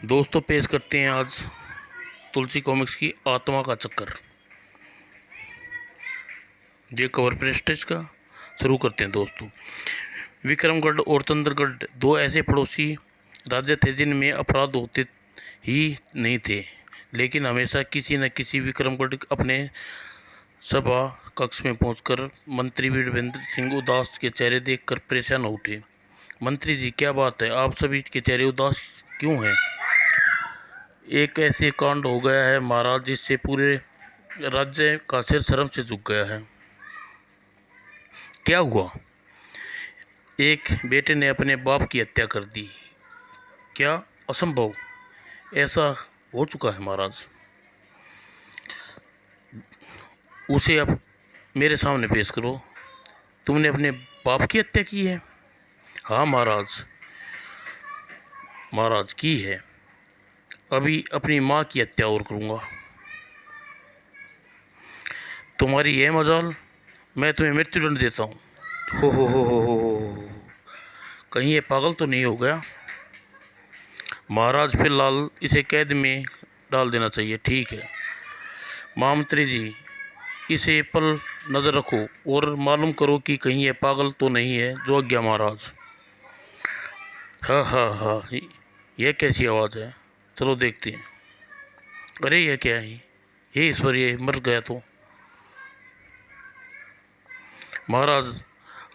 दोस्तों पेश करते हैं आज तुलसी कॉमिक्स की आत्मा का चक्कर। ये कवर प्रेस्टेज का शुरू करते हैं दोस्तों। विक्रमगढ़ और चंद्रगढ़ दो ऐसे पड़ोसी राज्य थे जिनमें अपराध होते ही नहीं थे, लेकिन हमेशा किसी न किसी विक्रमगढ़ अपने सभा कक्ष में पहुंचकर मंत्री वीरभद्र सिंह उदास के चेहरे देखकर परेशान हो उठे। मंत्री जी, क्या बात है, आप सभी के चेहरे उदास क्यों हैं? एक ऐसे कांड हो गया है महाराज जिससे पूरे राज्य का सिर शर्म से झुक गया है। क्या हुआ? एक बेटे ने अपने बाप की हत्या कर दी। क्या? असंभव। ऐसा हो चुका है महाराज। उसे अब मेरे सामने पेश करो। तुमने अपने बाप की हत्या की है? हाँ महाराज, महाराज की है। अभी अपनी माँ की हत्या और करूँगा। तुम्हारी यह मजाल, मैं तुम्हें मृत्युदंड देता हूँ। हो, कहीं ये पागल तो नहीं हो गया? महाराज फिलहाल इसे कैद में डाल देना चाहिए। ठीक है महामंत्री जी, इसे पल नज़र रखो और मालूम करो कि कहीं ये पागल तो नहीं है। जो आज्ञा महाराज। हाँ हाँ हाँ, यह कैसी आवाज़ है? चलो देखते हैं। अरे यह क्या है? ये ईश्वर, ये मर गया तो। महाराज,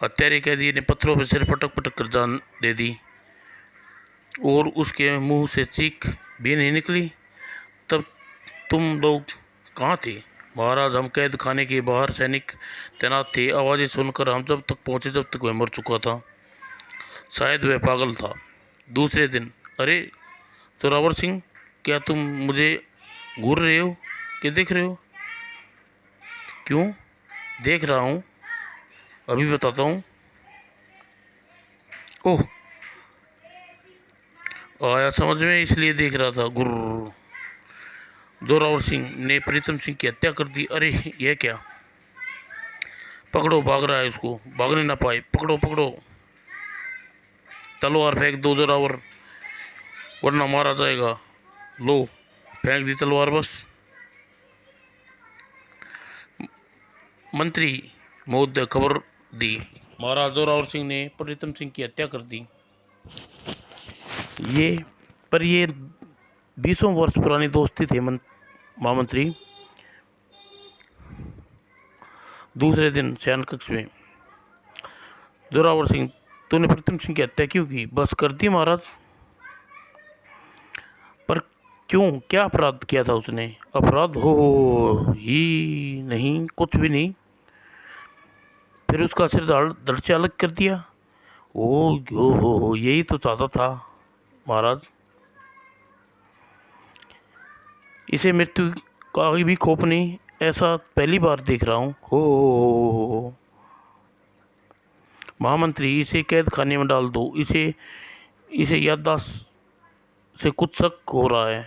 हत्यारे कैदी ने पत्थरों पर सिर पटक पटक कर जान दे दी और उसके मुंह से चीख भी नहीं निकली। तब तुम लोग कहाँ थे? महाराज, हम कैद खाने के बाहर सैनिक तैनात थे। आवाज़ें सुनकर हम जब तक पहुँचे जब तक वह मर चुका था। शायद वह पागल था। दूसरे दिन। अरे जोरावर सिंह, क्या तुम मुझे घूर रहे हो कि देख रहे हो? क्यों देख रहा हूँ, अभी बताता हूँ। ओह, आया समझ में, इसलिए देख रहा था। गुर्र। जोरावर सिंह ने प्रीतम सिंह की हत्या कर दी। अरे यह क्या? पकड़ो, भाग रहा है, उसको भागने ना पाए। पकड़ो पकड़ो, तलवार फेंक दो जोरावर, वरना मारा जाएगा। लो, फेंक दी तलवार। बस मंत्री महोदय, खबर दी। महाराज जोरावर सिंह ने प्रीतम सिंह की हत्या कर दी। ये 20 वर्ष पुरानी दोस्ती थी महामंत्री। दूसरे दिन शयन कक्ष में। जोरावर सिंह, तूने प्रीतम सिंह की हत्या क्यों की? बस कर दी महाराज। पर क्यों? क्या अपराध किया था उसने? अपराध हो ही नहीं, कुछ भी नहीं। फिर उसका सिर धड़ से अलग कर दिया। ओ हो, यही तो चाहता था महाराज। इसे मृत्यु का भी खौफ नहीं, ऐसा पहली बार देख रहा हूँ। हो महामंत्री, इसे कैद खाने में डाल दो। इसे इसे याददाश्त से कुछ शक हो रहा है।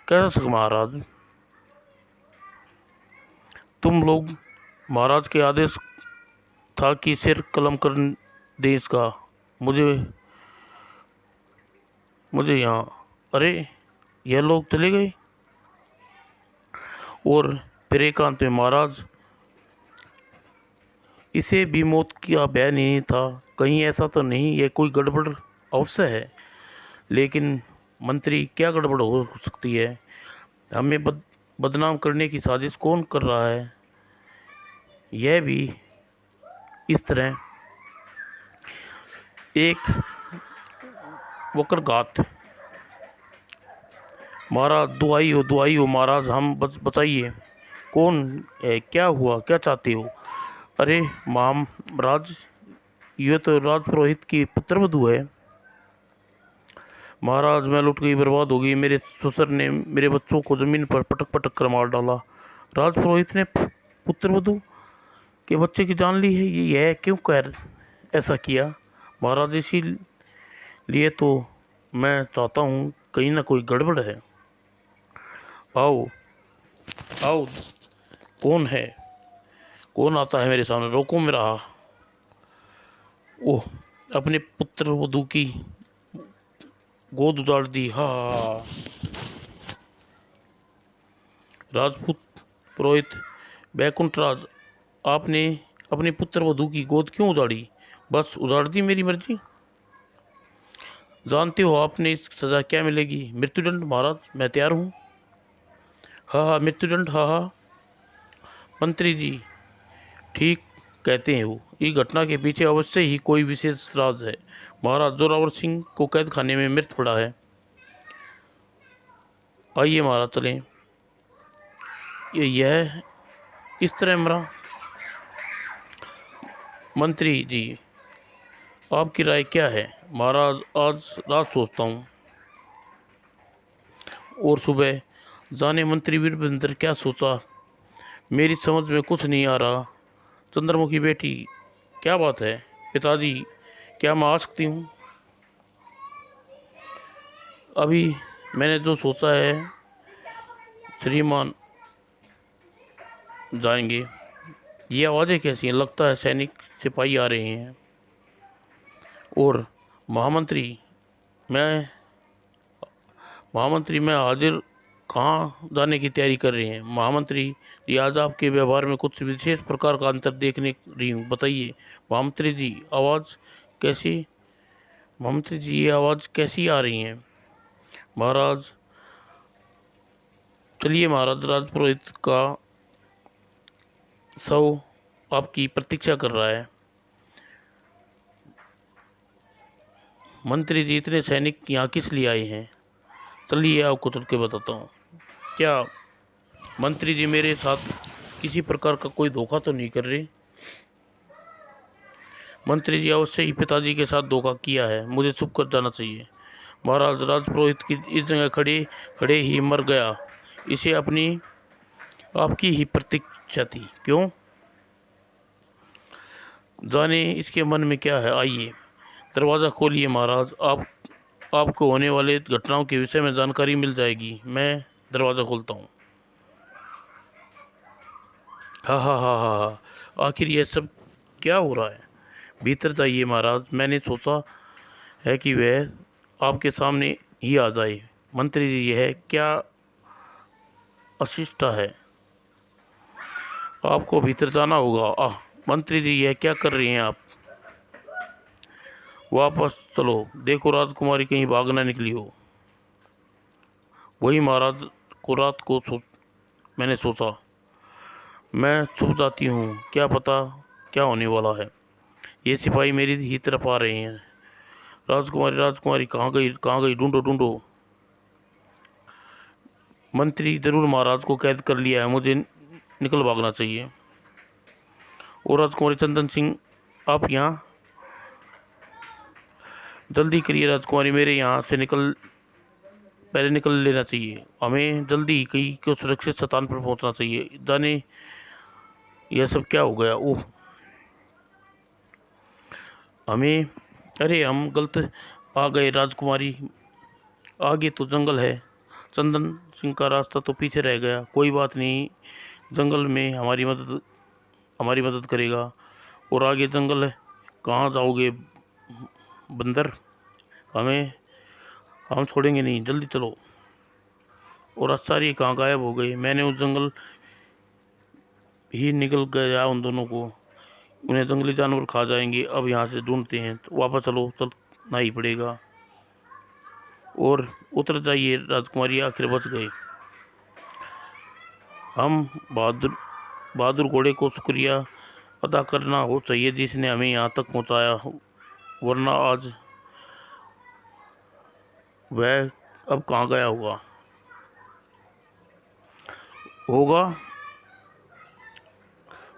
कैसा शक महाराज? तुम लोग, महाराज के आदेश था कि सिर कलम कर दे इसका। मुझे मुझे यहाँ। अरे यह लोग चले गए। और फिर एकांत में, महाराज, इसे भी मौत का भय नहीं था? कहीं ऐसा तो नहीं यह कोई गड़बड़ अवश्य है। लेकिन मंत्री, क्या गड़बड़ हो सकती है? हमें बदनाम करने की साजिश कौन कर रहा है? यह भी इस तरह एक वक्रघात। महाराज दुआई हो महाराज, हम बचाइए। कौन है? क्या हुआ? क्या चाहते हो? अरे महाराज, ये तो राजपुरोहित की पुत्रवधू है। महाराज, मैं लुट गई, बर्बाद हो गई। मेरे ससुर ने मेरे बच्चों को जमीन पर पटक पटक कर मार डाला। राजपुरोहित ने पुत्रवधू के बच्चे की जान ली है? यह क्यों कर ऐसा किया? महाराज, इसीलिए तो मैं चाहता हूँ, कहीं ना कोई गड़बड़ है। आओ आओ, कौन है? कौन आता है मेरे सामने? रोको मेरा। ओह, अपने पुत्र वधू की गोद उजाड़ दी। हा राजपूत पुरोहित बैकुंठ राज, आपने अपने पुत्र वधू की गोद क्यों उजाड़ी? बस उजाड़ दी, मेरी मर्जी। जानते हो आपने इस सज़ा क्या मिलेगी? मृत्युदंड महाराज, मैं तैयार हूँ। हाँ हाँ, मृत्युदंड, हाँ हाँ। मंत्री जी ठीक कहते हैं, वो इस घटना के पीछे अवश्य ही कोई विशेष राज है। महाराज, जोरावर सिंह को कैद खाने में मृत पड़ा है। आइए महाराज चलें। यह इस तरह मरा? मंत्री जी आपकी राय क्या है? महाराज, आज रात सोचता हूँ और सुबह जाने मंत्री वीरभद्र क्या सोचा, मेरी समझ में कुछ नहीं आ रहा। चंद्रमुखी बेटी, क्या बात है? पिताजी, क्या मैं आ सकती हूँ? अभी मैंने जो सोचा है, श्रीमान जाएंगे। ये आवाज़ें कैसी हैं? लगता है सैनिक सिपाही आ रहे हैं। और महामंत्री, मैं महामंत्री मैं हाजिर, कहाँ जाने की तैयारी कर रहे हैं? महामंत्री जी, आज आपके व्यवहार में कुछ विशेष प्रकार का अंतर देखने रही हूँ, बताइए। महामंत्री जी, आवाज़ कैसी? महामंत्री जी, ये आवाज़ कैसी आ रही है? महाराज चलिए महाराज, राजपुरोहित का शव आपकी प्रतीक्षा कर रहा है। मंत्री जी, इतने सैनिक यहाँ किस लिए आए हैं? चलिए आपको चल के बताता हूँ। क्या मंत्री जी मेरे साथ किसी प्रकार का कोई धोखा तो नहीं कर रहे? मंत्री जी, अवश्य ही पिताजी के साथ धोखा किया है, मुझे चुप कर जाना चाहिए। महाराज, राजपुरोहित की इस जगह खड़े खड़े ही मर गया, इसे अपनी आपकी ही प्रतीक्षा थी। क्यों? जाने इसके मन में क्या है। आइए, दरवाज़ा खोलिए महाराज, आपको होने वाले घटनाओं के विषय में जानकारी मिल जाएगी। मैं दरवाज़ा खोलता हूँ। हाँ हाँ हाँ हाँ हाँ, आखिर ये सब क्या हो रहा है? भीतर जाइए महाराज, मैंने सोचा है कि वह आपके सामने ही आ जाए। मंत्री जी, यह क्या अशिष्ट है? आपको भीतर जाना होगा। मंत्री जी, यह क्या कर रही हैं आप? वापस चलो, देखो राजकुमारी कहीं भाग ना निकली हो। वही महाराज को रात को मैंने सोचा मैं छुप जाती हूँ, क्या पता क्या होने वाला है। ये सिपाही मेरी ही तरफ आ रहे हैं। राजकुमारी, राजकुमारी कहाँ गई, कहाँ गई? ढूंढो ढूंढो। मंत्री, जरूर महाराज को कैद कर लिया है, मुझे निकल भागना चाहिए। और राजकुमारी चंदन सिंह, आप यहाँ? जल्दी करिए राजकुमारी, मेरे यहाँ से पहले निकल लेना चाहिए। हमें जल्दी कहीं को सुरक्षित स्थान पर पहुंचना चाहिए। जाने यह सब क्या हो गया? ओह, हमें, अरे हम गलत आ गए राजकुमारी। आगे तो जंगल है, चंदन सिंह का रास्ता तो पीछे रह गया। कोई बात नहीं, जंगल में हमारी मदद करेगा। और आगे जंगल है, कहाँ जाओगे बंदर? हम छोड़ेंगे नहीं, जल्दी चलो। और आचार्य कहाँ गायब हो गए? मैंने उस जंगल ही निकल गया उन दोनों को, उन्हें जंगली जानवर खा जाएंगे। अब यहाँ से ढूंढते हैं, तो वापस चलना ही पड़ेगा। और उतर जाइए राजकुमारी, आखिर बच गए। हम बहादुर बहादुर घोड़े को शुक्रिया अदा करना हो चाहिए जिसने हमें यहाँ तक पहुँचाया, वरना आज वह अब कहाँ गया होगा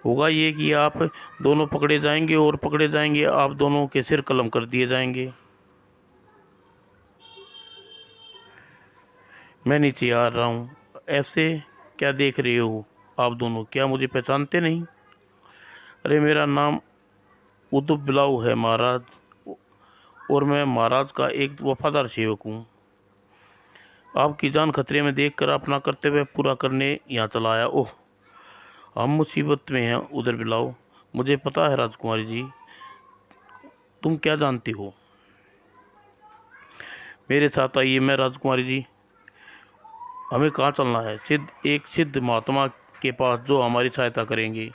होगा ये कि आप दोनों पकड़े जाएंगे, और पकड़े जाएंगे आप दोनों के सिर कलम कर दिए जाएंगे। मैं नीचे आ रहा हूँ। ऐसे क्या देख रहे हो आप दोनों? क्या मुझे पहचानते नहीं? अरे, मेरा नाम उदुब बिलाव है महाराज, और मैं महाराज का एक वफादार सेवक हूँ। आपकी जान खतरे में देखकर अपना कर्तव्य पूरा करने यहाँ चला आया। ओह, हम मुसीबत में हैं उधर बिलाव। मुझे पता है राजकुमारी जी, तुम क्या जानती हो? मेरे साथ आइए। मैं राजकुमारी जी, हमें कहाँ चलना है? एक सिद्ध महात्मा के पास, जो हमारी सहायता करेंगे।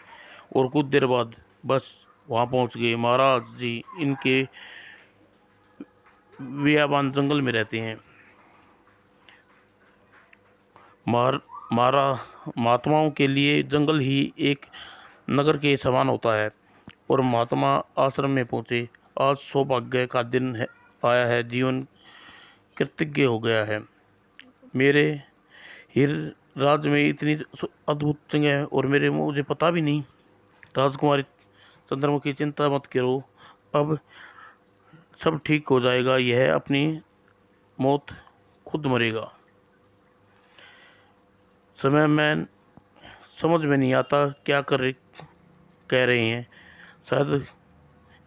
और कुछ देर बाद बस वहाँ पहुँच गए। महाराज जी इनके बियाबान जंगल में रहते हैं। मार मारा महात्माओं के लिए जंगल ही एक नगर के समान होता है। और महात्मा आश्रम में पहुँचे। आज सौभाग्य का दिन है, आया है। जीवन कृतज्ञ हो गया है। मेरे हिर राज में इतनी अद्भुत जगह है और मुझे पता भी नहीं। राजकुमारी चंद्रमुखी, चिंता मत करो, अब सब ठीक हो जाएगा। यह अपनी मौत खुद मरेगा। समय में समझ में नहीं आता क्या कह रहे हैं। शायद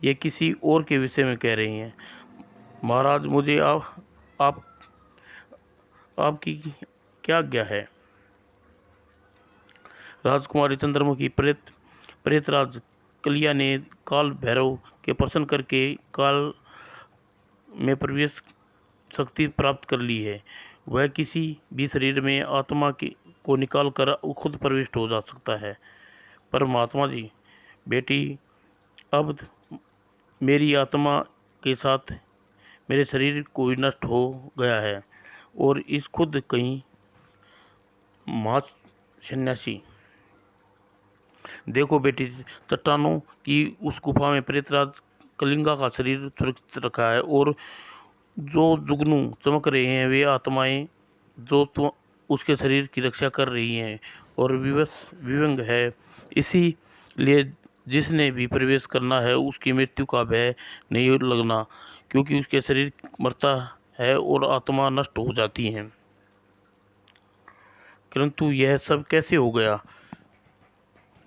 ये किसी और के विषय में कह रही हैं। महाराज, मुझे आप आपकी क्या आज्ञा है? राजकुमारी चंद्रमुखी, प्रेतराज कलिया ने काल भैरव के प्रसन्न करके काल में प्रवेश शक्ति प्राप्त कर ली है। वह किसी भी शरीर में आत्मा को निकाल कर खुद प्रविष्ट हो जा सकता है। पर महात्मा जी, बेटी, अब मेरी आत्मा के साथ मेरे शरीर को नष्ट हो गया है और इस खुद कहीं माँ सन्यासी। देखो बेटी, चट्टानों की उस गुफा में प्रेतराज कलिंगा का शरीर सुरक्षित रखा है। और जो जुगनू चमक रहे हैं वे आत्माएं जो उसके शरीर की रक्षा कर रही हैं और विवंग है। इसीलिए जिसने भी प्रवेश करना है उसकी मृत्यु का भय नहीं लगना, क्योंकि उसके शरीर मरता है और आत्मा नष्ट हो जाती है। परंतु यह सब कैसे हो गया?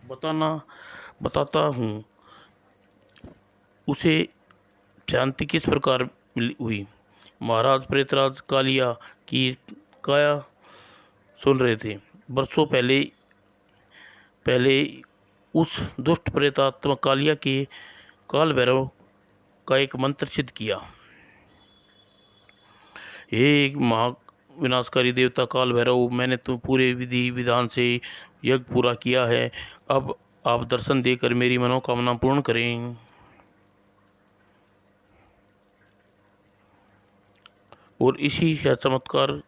बताता हूँ। उसे शांति किस प्रकार हुई। महाराज प्रेतराज कालिया की काया सुन रहे थे। बरसों पहले उस दुष्ट प्रेतात्मा कालिया के काल भैरव का एक मंत्र सिद्ध किया। हे महा विनाशकारी देवता काल भैरव, मैंने तो पूरे विधि विधान से यज्ञ पूरा किया है। अब आप दर्शन देकर मेरी मनोकामना पूर्ण करें। और इसी चमत्कार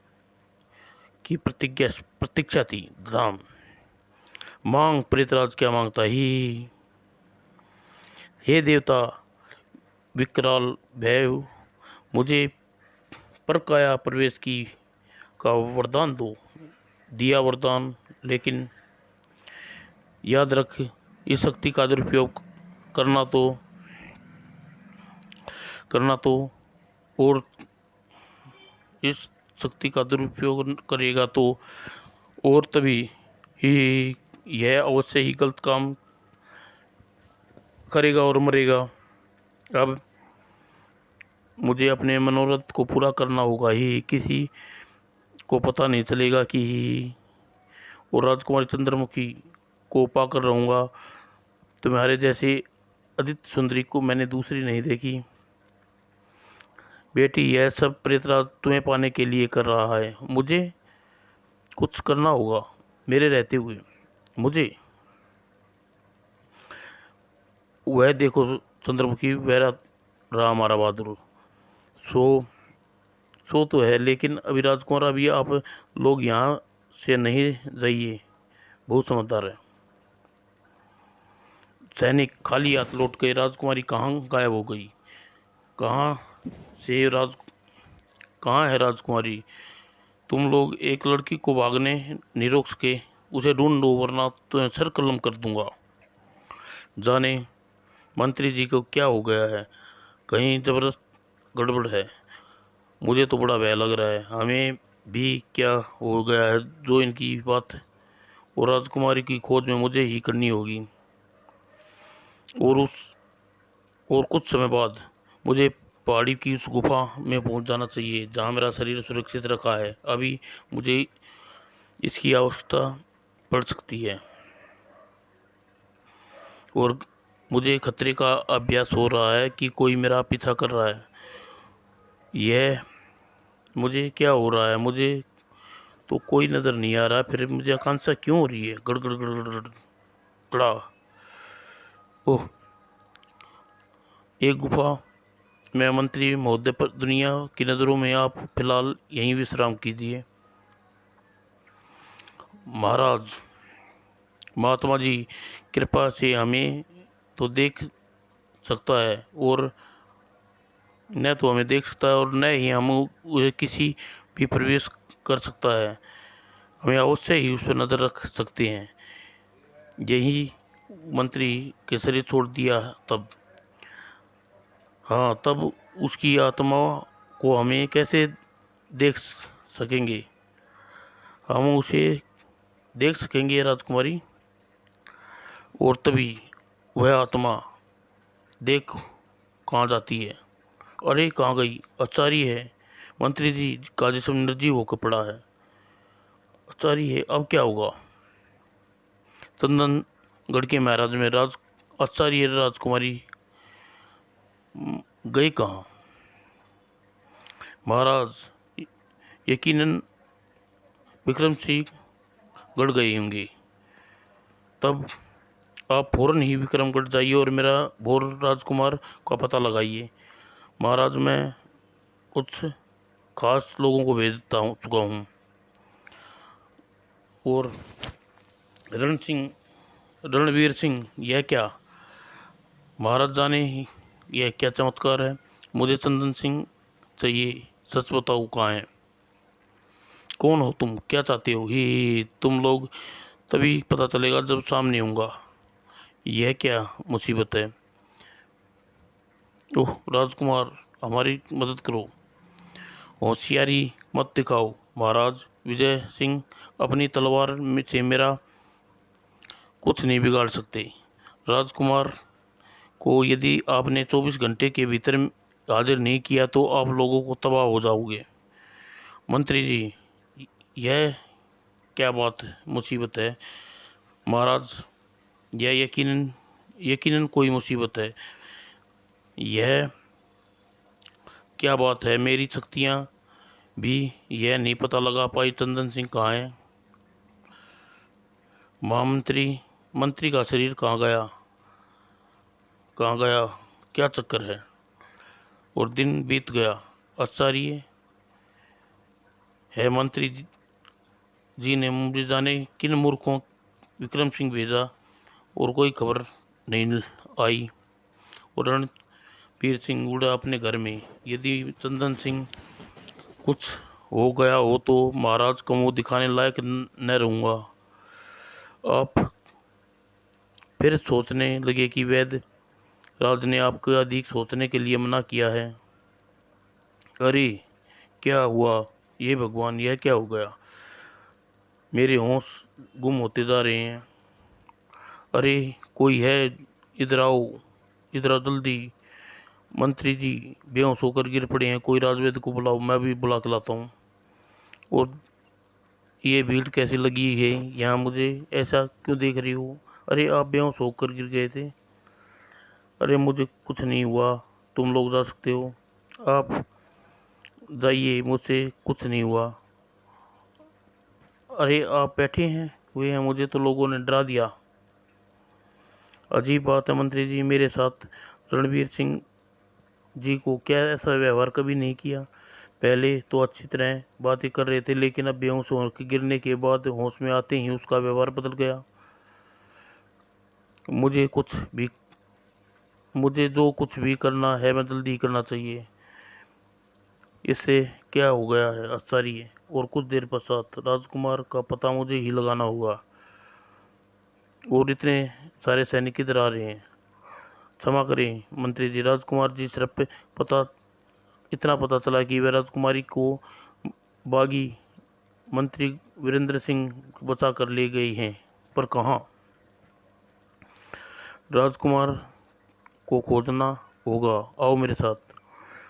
की प्रतीक्षा थी। राम मांग प्रेतराज क्या मांगता ही। हे देवता विकराल भैरव, मुझे परकाया प्रवेश का वरदान दो। दिया वरदान, लेकिन याद रख, इस शक्ति का दुरुपयोग करना तो और इस शक्ति का दुरुपयोग करेगा तो और तभी ही यह अवश्य ही गलत काम करेगा और मरेगा। अब मुझे अपने मनोरथ को पूरा करना होगा ही, किसी को पता नहीं चलेगा कि और राजकुमारी चंद्रमुखी को पाकर रहूँगा। तुम्हारे जैसे आदित्य सुंदरी को मैंने दूसरी नहीं देखी। बेटी, यह सब प्रेतराज तुम्हें पाने के लिए कर रहा है। मुझे कुछ करना होगा मेरे रहते हुए। मुझे वह देखो चंद्रमुखी, वह रहा हमारा बहादुर। सो तो है, लेकिन अभी राजकुमार, अभी आप लोग यहाँ से नहीं जाइए, बहुत समझदार है। सैनिक खाली हाथ लौट गए। राजकुमारी कहाँ गायब हो गई? कहाँ है राजकुमारी? तुम लोग एक लड़की को भागने नहीं रोक सके, उसे ढूंढो वरना तुम्हें सर कलम कर दूंगा। जाने मंत्री जी को क्या हो गया है, कहीं जबरदस्त गड़बड़ है। मुझे तो बड़ा भय लग रहा है। हमें भी क्या हो गया है जो इनकी बात और राजकुमारी की खोज में मुझे ही करनी होगी। और कुछ समय बाद मुझे पहाड़ी की उस गुफा में पहुंच जाना चाहिए जहां मेरा शरीर सुरक्षित रखा है। अभी मुझे इसकी आवश्यकता पड़ सकती है और मुझे खतरे का अभ्यास हो रहा है कि कोई मेरा पीछा कर रहा है। यह मुझे क्या हो रहा है? मुझे तो कोई नज़र नहीं आ रहा, फिर मुझे आकांक्षा क्यों हो रही है? गड़ गड़ गड़ गड़ गड़ गड़ा। ओह, एक गुफा में मंत्री महोदय, पर दुनिया की नज़रों में आप फिलहाल यहीं विश्राम कीजिए। महाराज, महात्मा जी कृपा से हमें तो देख सकता है, और न तो हमें देख सकता है और न ही हम उसे किसी भी प्रवेश कर सकता है। हमें अवश्य ही उस पर नज़र रख सकते हैं। यही मंत्री के शरीर छोड़ दिया तब, हाँ, तब उसकी आत्मा को हमें कैसे देख सकेंगे? हम उसे देख सकेंगे राजकुमारी, और तभी वह आत्मा देख कहाँ जाती है। अरे कहाँ गई? आचार्य है। मंत्री जी का जिस्म निर्जीव होकर पड़ा है। आचार्य है, अब क्या होगा? चंदनगढ़ के महाराज में राज आचार्य राजकुमारी गए कहाँ? महाराज, यकीनन विक्रम सिंह गढ़ गए होंगे। तब आप फौरन ही विक्रमगढ़ जाइए और मेरा भोर राजकुमार का पता लगाइए। महाराज, मैं कुछ खास लोगों को भेजता हूँ चुका हूँ। और रणवीर सिंह, यह क्या? महाराज जाने ही यह क्या चमत्कार है? मुझे चंदन सिंह चाहिए, सच बताओ कहाँ है? कौन हो तुम? क्या चाहते हो? ही तुम लोग तभी पता चलेगा जब सामने होऊंगा। यह क्या मुसीबत है? ओह राजकुमार, हमारी मदद करो। होशियारी मत दिखाओ महाराज। विजय सिंह अपनी तलवार में से मेरा कुछ नहीं बिगाड़ सकते। राजकुमार को यदि आपने 24 घंटे के भीतर हाजिर नहीं किया तो आप लोगों को तबाह हो जाओगे। मंत्री जी, यह क्या बात है? मुसीबत है महाराज? यह यकीनन यकीनन कोई मुसीबत है। यह क्या बात है? मेरी शक्तियाँ भी यह नहीं पता लगा पाई चंदन सिंह कहाँ है। महामंत्री, मंत्री का शरीर कहाँ गया? कहाँ गया? क्या चक्कर है? और दिन बीत गया। आचार्य है, मंत्री जी ने मुझे जाने किन मूर्खों विक्रम सिंह भेजा, और कोई खबर नहीं आई। और रणबीर सिंह उड़ा अपने घर में। यदि चंदन सिंह कुछ हो गया हो तो महाराज को मुँह दिखाने लायक न रहूँगा। आप फिर सोचने लगे कि वैद्य राज ने आपको अधिक सोचने के लिए मना किया है। अरे क्या हुआ? ये भगवान, यह क्या हो गया? मेरे होश गुम होते जा रहे हैं। अरे कोई है? इधर आओ, इधर आओ जल्दी। मंत्री जी बेहोश होकर गिर पड़े हैं। कोई राजवैद्य को बुलाओ, मैं भी बुला के लाता हूँ। और ये भीड़ कैसी लगी है यहाँ? मुझे ऐसा क्यों देख रही हो? अरे आप बेहोश होकर गिर गए थे। अरे मुझे कुछ नहीं हुआ, तुम लोग जा सकते हो। आप जाइए, मुझसे कुछ नहीं हुआ। अरे आप बैठे हैं हुए हैं, मुझे तो लोगों ने डरा दिया। अजीब बात है मंत्री जी, मेरे साथ रणवीर सिंह जी को क्या ऐसा व्यवहार कभी नहीं किया। पहले तो अच्छी तरह बातें कर रहे थे, लेकिन अब बेहोश होकर गिरने के बाद होश में आते ही उसका व्यवहार बदल गया। मुझे कुछ भी मुझे जो कुछ भी करना है मैं जल्दी करना चाहिए। इससे क्या हो गया है आचार्य? और कुछ देर पश्चात राजकुमार का पता मुझे ही लगाना होगा। और इतने सारे सैनिक किधर आ रहे हैं? क्षमा करें मंत्री जी, राजकुमार जी सिर्फ इतना पता चला कि वे राजकुमारी को बागी मंत्री वीरेंद्र सिंह बचा कर ले गए हैं, पर कहाँ? राजकुमार को खोजना होगा, आओ मेरे साथ।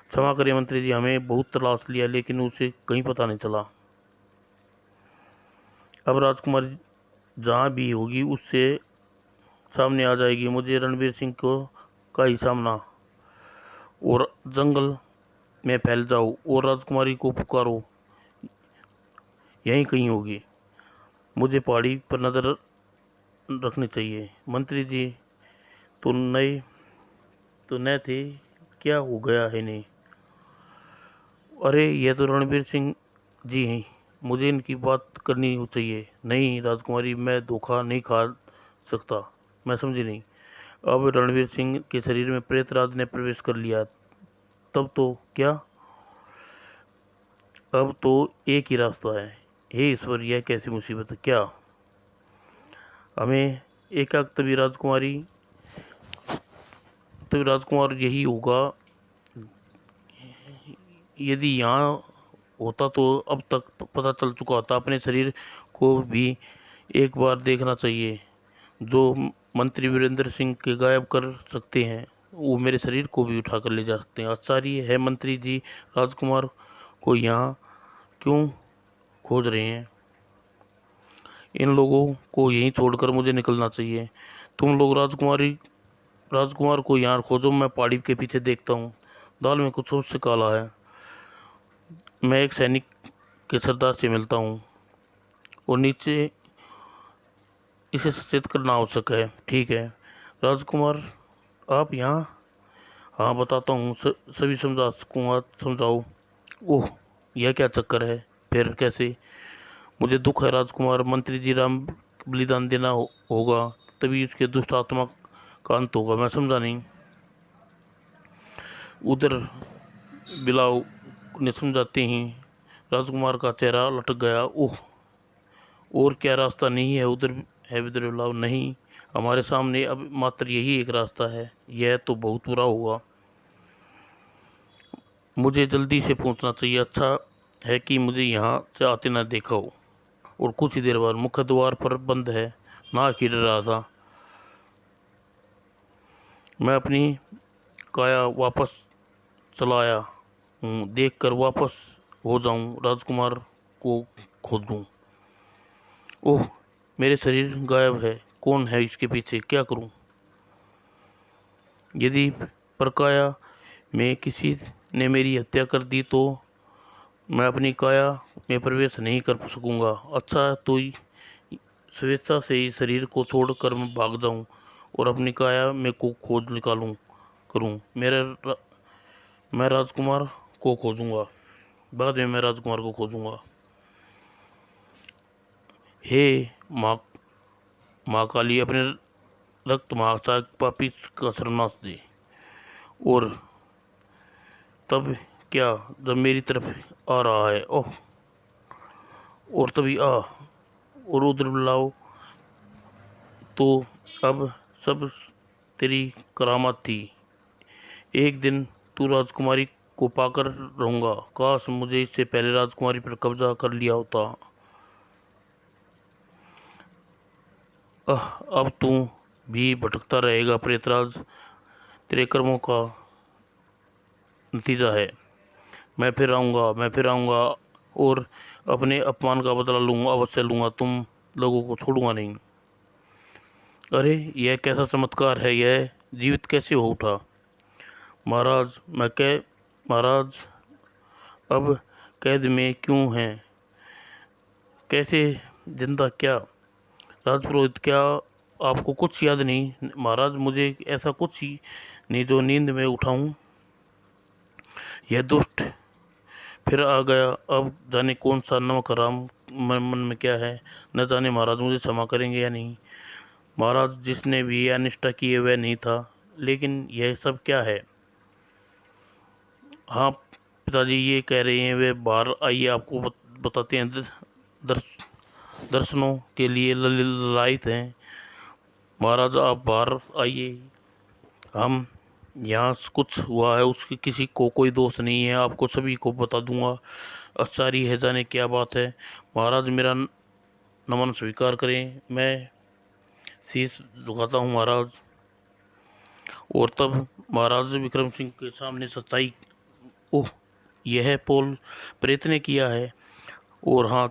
क्षमा करें मंत्री जी, हमें बहुत तलाश लिया लेकिन उसे कहीं पता नहीं चला। अब राजकुमारी जहाँ भी होगी उससे सामने आ जाएगी। मुझे रणवीर सिंह को का ही सामना और जंगल में फैल जाओ और राजकुमारी को पुकारो, यहीं कहीं होगी। मुझे पहाड़ी पर नज़र रखनी चाहिए। मंत्री जी तो नए थे, क्या हो गया है इन्हें? अरे ये तो रणवीर सिंह जी हैं, मुझे इनकी बात करनी चाहिए। नहीं राजकुमारी, मैं धोखा नहीं खा सकता। मैं समझी नहीं। अब रणवीर सिंह के शरीर में प्रेतराज ने प्रवेश कर लिया, तब तो क्या? अब तो एक ही रास्ता है। हे ईश्वर, यह कैसी मुसीबत है! क्या हमें एकाक तभी राजकुमार यही होगा। यदि यहाँ होता तो अब तक पता चल चुका होता। अपने शरीर को भी एक बार देखना चाहिए। जो मंत्री वीरेंद्र सिंह के गायब कर सकते हैं, वो मेरे शरीर को भी उठा कर ले जा सकते हैं। आश्चर्य है मंत्री जी, राजकुमार को यहाँ क्यों खोज रहे हैं? इन लोगों को यहीं छोड़कर मुझे निकलना चाहिए। तुम लोग राजकुमार को यहाँ खोजो, मैं पहाड़ी के पीछे देखता हूँ। दाल में कुछ सोच से काला है। मैं एक सैनिक के सरदार से मिलता हूँ और नीचे इसे सचेत करना आवश्यक है। ठीक है राजकुमार, आप यहाँ? हाँ बताता हूँ, सभी समझा सकूँगा। समझाओ। ओह, यह क्या चक्कर है? फिर कैसे? मुझे दुख है राजकुमार, मंत्री जी राम बलिदान देना होगा, तभी उसके दुष्ट आत्मा का अंत होगा। मैं समझा नहीं। उधर बिलाव ने समझाते ही राजकुमार का चेहरा लटक गया। ओह, और क्या रास्ता नहीं है उधर? है विद्रोह बिलाव? नहीं, हमारे सामने अब मात्र यही एक रास्ता है। यह तो बहुत बुरा होगा, मुझे जल्दी से पहुंचना चाहिए। अच्छा है कि मुझे यहाँ से आते न देखा हो। और कुछ ही देर बाद मुख्य द्वार पर बंद है, ना गिर रहा था। मैं अपनी काया वापस चलाया हूँ, देख कर वापस हो जाऊँ, राजकुमार को खोदूँ। ओह, मेरे शरीर गायब है। कौन है इसके पीछे? क्या करूँ? यदि प्रकाया में किसी ने मेरी हत्या कर दी तो मैं अपनी काया में प्रवेश नहीं कर सकूँगा। अच्छा तो स्वेच्छा से ही शरीर को छोड़कर मैं भाग जाऊँ और अपनी काया में को खोज निकालूँ करूँ। मैं राजकुमार को खोजूँगा, बाद में मैं राजकुमार को खोजूँगा। हे माँ माँ काली, अपने रक्त महासाग पापी का सर्वनाश दे। और तब क्या, जब मेरी तरफ आ रहा है। ओह, और तभी और उधर बुलाओ तो अब सब तेरी करामात थी। एक दिन तू राजकुमारी को पाकर रहूँगा। काश मुझे इससे पहले राजकुमारी पर कब्जा कर लिया होता। अब तू भी भटकता रहेगा प्रेतराज, तेरे कर्मों का नतीजा है। मैं फिर आऊँगा और अपने अपमान का बदला लूँगा, अवश्य लूँगा। तुम लोगों को छोड़ूंगा नहीं। अरे यह कैसा चमत्कार है! यह जीवित कैसे हो उठा? महाराज महाराज अब कैद में क्यों हैं? कैसे जिंदा? क्या राजपुरोहित, क्या आपको कुछ याद नहीं? महाराज मुझे ऐसा कुछ ही नहीं जो नींद में उठाऊं। यह दुष्ट फिर आ गया। अब जाने कौन सा नमक हराम मन में क्या है, न जाने। महाराज मुझे क्षमा करेंगे या नहीं? महाराज, जिसने भी यह अनिष्टा की है वह नहीं था, लेकिन यह सब क्या है? हाँ पिताजी ये कह रहे हैं वे बाहर आइए, आपको बताते हैं। दर्श दर्शनों के लिए ललायित हैं। महाराज आप बाहर आइए, हम यहाँ कुछ हुआ है उसकी किसी को कोई दोष नहीं है, आपको सभी को बता दूंगा। आश्चर्य है, जाने क्या बात है। महाराज मेरा नमन स्वीकार करें, मैं शीश झुकाता हूँ महाराज। और तब महाराज विक्रम सिंह के सामने सच्चाई। ओह, यह पोल प्रेत ने किया है। और हाँ,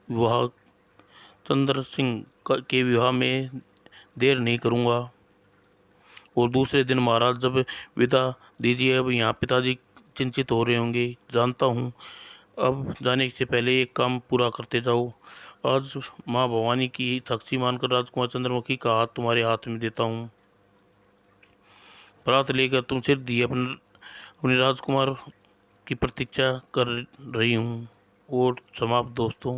विवाह चंद्र सिंह के विवाह में देर नहीं करूँगा। और दूसरे दिन महाराज जब विदा दीजिए, अब यहाँ पिताजी चिंतित हो रहे होंगे, जानता हूँ। अब जाने से पहले एक काम पूरा करते जाओ। आज माँ भवानी की साक्षी मानकर राजकुमार चंद्रमुखी का हाथ तुम्हारे हाथ में देता हूँ। बरात लेकर तुम सिर दिए अपने राजकुमार की प्रतीक्षा कर रही हूँ। और समाप्त दोस्तों।